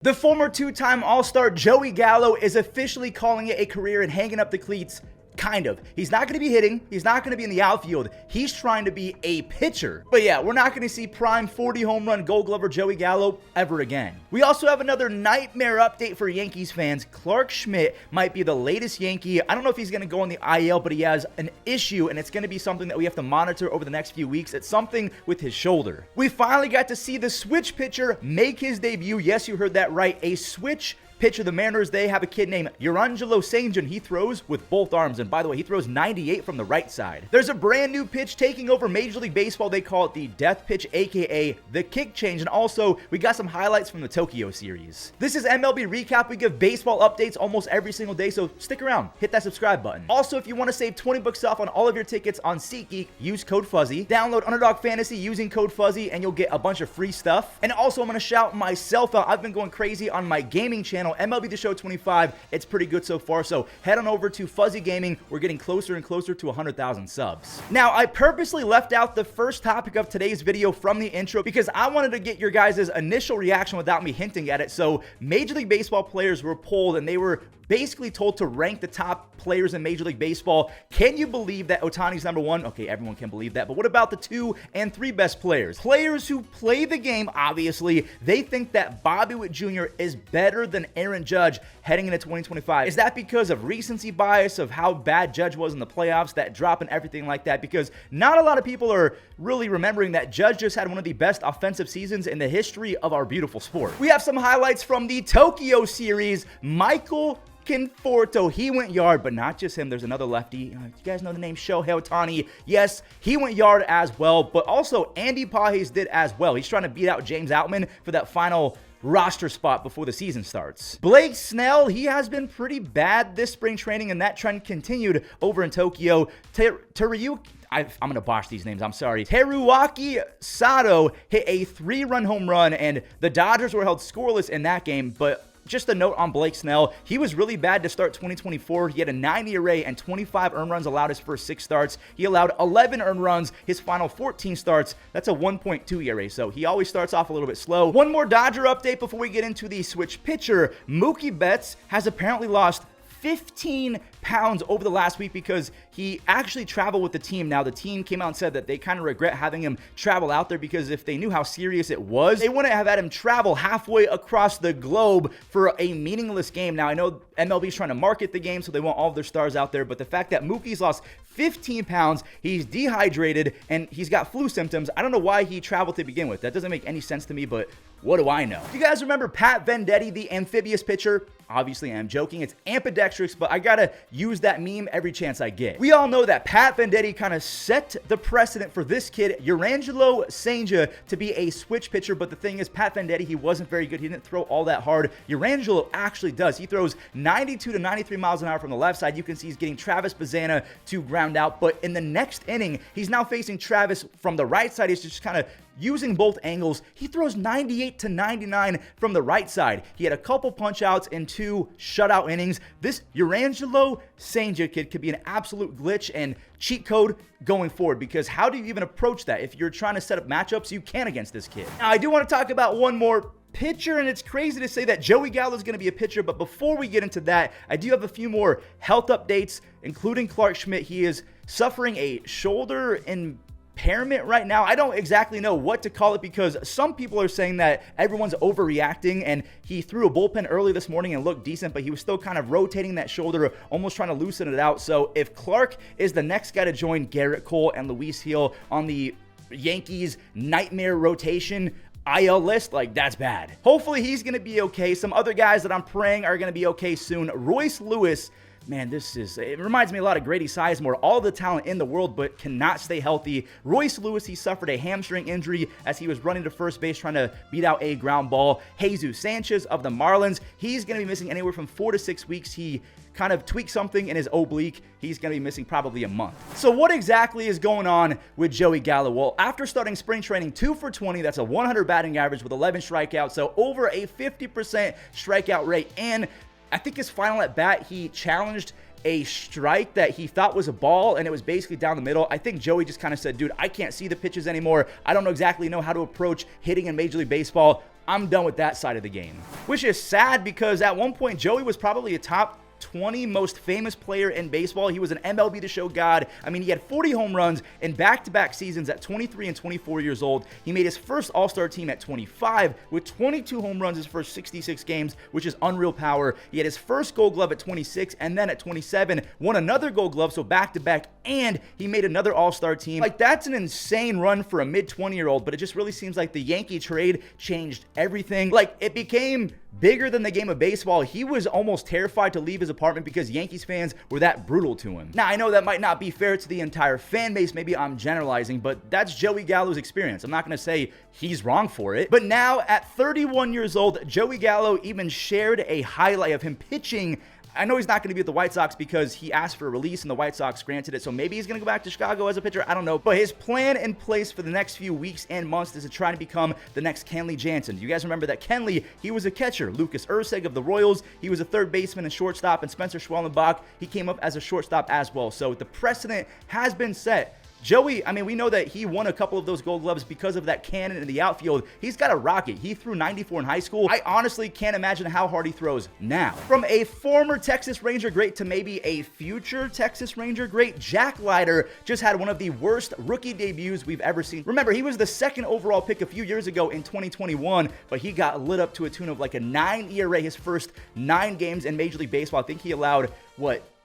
The former two-time All-Star Joey Gallo is officially calling it a career and hanging up the cleats. Kind of. He's not going to be hitting. He's not going to be in the outfield. He's trying to be a pitcher. But yeah, we're not going to see prime 40 home run Gold Glover Joey Gallo ever again. We also have another nightmare update for Yankees fans. Clarke Schmidt might be the latest Yankee. I don't know if he's going to go on the IL, but he has an issue, and it's going to be something that we have to monitor over the next few weeks. It's something with his shoulder. We finally got to see the switch pitcher make his debut. Yes, you heard that right. A switch pitcher. The Mariners, they have a kid named Yoshinobu. He throws with both arms, and by the way, he throws 98 from the right side. There's a brand new pitch taking over Major League Baseball. They call it the death pitch, aka the kick change, and also we got some highlights from the Tokyo Series. This is MLB Recap. We give baseball updates almost every single day, so stick around. Hit that subscribe button. Also, if you want to save 20 bucks off on all of your tickets on SeatGeek, use code Fuzzy. Download Underdog Fantasy using code Fuzzy, and you'll get a bunch of free stuff. And also, I'm going to shout myself out. I've been going crazy on my gaming channel, MLB The Show 25. It's pretty good so far, so head on over to Fuzzy Gaming. We're getting closer and closer to 100,000 subs. Now, I purposely left out the first topic of today's video from the intro because I wanted to get your guys' initial reaction without me hinting at it. So Major League Baseball players were polled, and they were basically told to rank the top players in Major League Baseball. Can you believe that Ohtani's number one? Okay, everyone can believe that, but what about the 2 and 3 best players? Players who play the game, obviously, they think that Bobby Witt Jr. is better than Aaron Judge heading into 2025. Is that because of recency bias of how bad Judge was in the playoffs, that drop and everything like that? Because not a lot of people are really remembering that Judge just had one of the best offensive seasons in the history of our beautiful sport. We have some highlights from the Tokyo Series. Michael Conforto, he went yard, but not just him. There's another lefty. You guys know the name Shohei Ohtani. Yes, he went yard as well, but also Andy Pages did as well. He's trying to beat out James Outman for that final roster spot before the season starts. Blake Snell, he has been pretty bad this spring training, and that trend continued over in Tokyo. I'm going to botch these names. I'm sorry. Teruaki Sato hit a 3-run home run, and the Dodgers were held scoreless in that game, but just a note on Blake Snell, he was really bad to start 2024. He had a 90 ERA and 25 earned runs allowed his first 6 starts. He allowed 11 earned runs his final 14 starts. That's a 1.2 ERA, so he always starts off a little bit slow. One more Dodger update before we get into the switch pitcher. Mookie Betts has apparently lost 15 pounds over the last week because he actually traveled with the team. Now, the team came out and said that they kind of regret having him travel out there because if they knew how serious it was, they wouldn't have had him travel halfway across the globe for a meaningless game. Now, I know MLB's trying to market the game, so they want all of their stars out there, but the fact that Mookie's lost 15 pounds, he's dehydrated, and he's got flu symptoms, I don't know why he traveled to begin with. That doesn't make any sense to me, but what do I know? You guys remember Pat Venditti, the amphibious pitcher? Obviously, I'm joking. It's ambidextrous, but I gotta use that meme every chance I get. We all know that Pat Venditti kind of set the precedent for this kid, Yorangelo Senja, to be a switch pitcher, but the thing is, Pat Venditti, he wasn't very good. He didn't throw all that hard. Yorangelo actually does. He throws 92 to 93 miles an hour from the left side. You can see he's getting Travis Bazzana to ground out, but in the next inning, he's now facing Travis from the right side. He's just kind of using both angles. He throws 98 to 99 from the right side. He had a couple punch outs and 2 shutout innings. This Yorangelo Senja kid could be an absolute glitch and cheat code going forward, because how do you even approach that? If you're trying to set up matchups, you can against this kid. Now, I do want to talk about one more pitcher, and it's crazy to say that Joey Gallo is going to be a pitcher, but before we get into that, I do have a few more health updates, including Clarke Schmidt. He is suffering a shoulder impairment right now. I don't exactly know what to call it because some people are saying that everyone's overreacting, and he threw a bullpen early this morning and looked decent, but he was still kind of rotating that shoulder, almost trying to loosen it out. So if Clarke is the next guy to join Garrett Cole and Luis Gil on the Yankees nightmare rotation IL list, like, that's bad. Hopefully he's going to be okay. Some other guys that I'm praying are going to be okay soon. Royce Lewis, man, it reminds me a lot of Grady Sizemore. All the talent in the world, but cannot stay healthy. Royce Lewis, he suffered a hamstring injury as he was running to first base trying to beat out a ground ball. Jesus Sanchez of the Marlins, he's going to be missing anywhere from 4 to 6 weeks. He kind of tweaked something in his oblique. He's going to be missing probably a month. So what exactly is going on with Joey Gallo? Well, after starting spring training 2 for 20, that's a 100 batting average with 11 strikeouts, so over a 50% strikeout rate, and I think his final at bat, he challenged a strike that he thought was a ball, and it was basically down the middle. I think Joey just kind of said, dude, I can't see the pitches anymore. I don't exactly know how to approach hitting in Major League Baseball. I'm done with that side of the game. Which is sad because at one point, Joey was probably a top 20 most famous player in baseball. He was an MLB The Show god. I mean, he had 40 home runs in back-to-back seasons at 23 and 24 years old. He made his first All-Star team at 25 with 22 home runs his first 66 games, which is unreal power. He had his first Gold Glove at 26, and then at 27 won another Gold Glove, so back-to-back, and he made another All-Star team. Like, that's an insane run for a mid-20-year-old, but it just really seems like the Yankee trade changed everything. Like, it became bigger than the game of baseball. He was almost terrified to leave his apartment because Yankees fans were that brutal to him. Now, I know that might not be fair to the entire fan base. Maybe I'm generalizing, but that's Joey Gallo's experience. I'm not going to say he's wrong for it. But now, at 31 years old, Joey Gallo even shared a highlight of him pitching. I know he's not going to be at the White Sox because he asked for a release and the White Sox granted it, so maybe he's going to go back to Chicago as a pitcher. I don't know. But his plan in place for the next few weeks and months is to try to become the next Kenley Jansen. You guys remember that Kenley, he was a catcher. Lucas Erceg of the Royals, he was a third baseman and shortstop, and Spencer Schwellenbach, he came up as a shortstop as well. So the precedent has been set. Joey, I mean, we know that he won a couple of those Gold Gloves because of that cannon in the outfield. He's got a rocket. He threw 94 in high school. I honestly can't imagine how hard he throws now. From a former Texas Ranger great to maybe a future Texas Ranger great, Jack Leiter just had one of the worst rookie debuts we've ever seen. Remember, he was the second overall pick a few years ago in 2021, but he got lit up to a tune of like a 9 ERA his first 9 games in Major League Baseball. I think he allowed,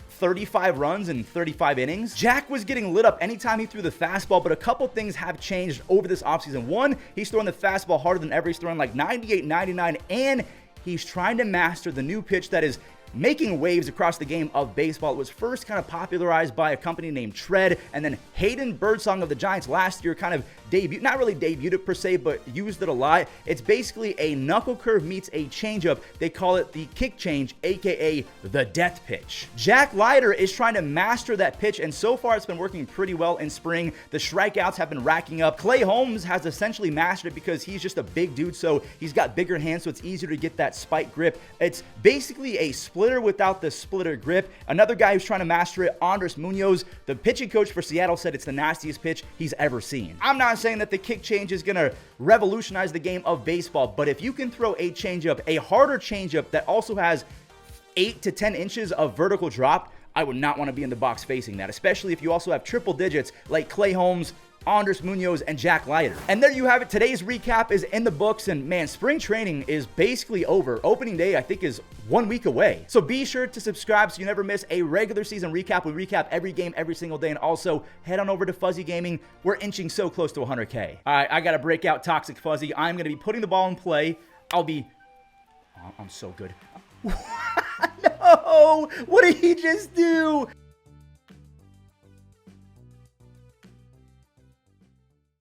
35 runs in 35 innings. Jack was getting lit up anytime he threw the fastball, but a couple things have changed over this offseason. One, he's throwing the fastball harder than ever. He's throwing like 98, 99, and he's trying to master the new pitch that is making waves across the game of baseball. It was first kind of popularized by a company named Tread, and then Hayden Birdsong of the Giants last year kind of not really debuted it per se, but used it a lot. It's basically a knuckle curve meets a changeup. They call it the kick change, aka the death pitch. Jack Leiter is trying to master that pitch, and so far it's been working pretty well in spring. The strikeouts have been racking up. Clay Holmes has essentially mastered it because he's just a big dude, so he's got bigger hands, so it's easier to get that spike grip. It's basically a splitter without the splitter grip. Another guy who's trying to master it, Andres Munoz, the pitching coach for Seattle, said it's the nastiest pitch he's ever seen. I'm not saying that the kick change is going to revolutionize the game of baseball, but if you can throw a changeup, a harder changeup that also has 8 to 10 inches of vertical drop, I would not want to be in the box facing that, especially if you also have triple digits like Clay Holmes, Andres Munoz, and Jack Leiter. And there you have it. Today's recap is in the books, and man, spring training is basically over. Opening day, I think, is 1 week away. So be sure to subscribe so you never miss a regular season recap. We recap every game every single day, and also head on over to Fuzzy Gaming. We're inching so close to 100K. All right, I got to break out Toxic Fuzzy. I'm going to be putting the ball in play. I'm so good. No! What did he just do?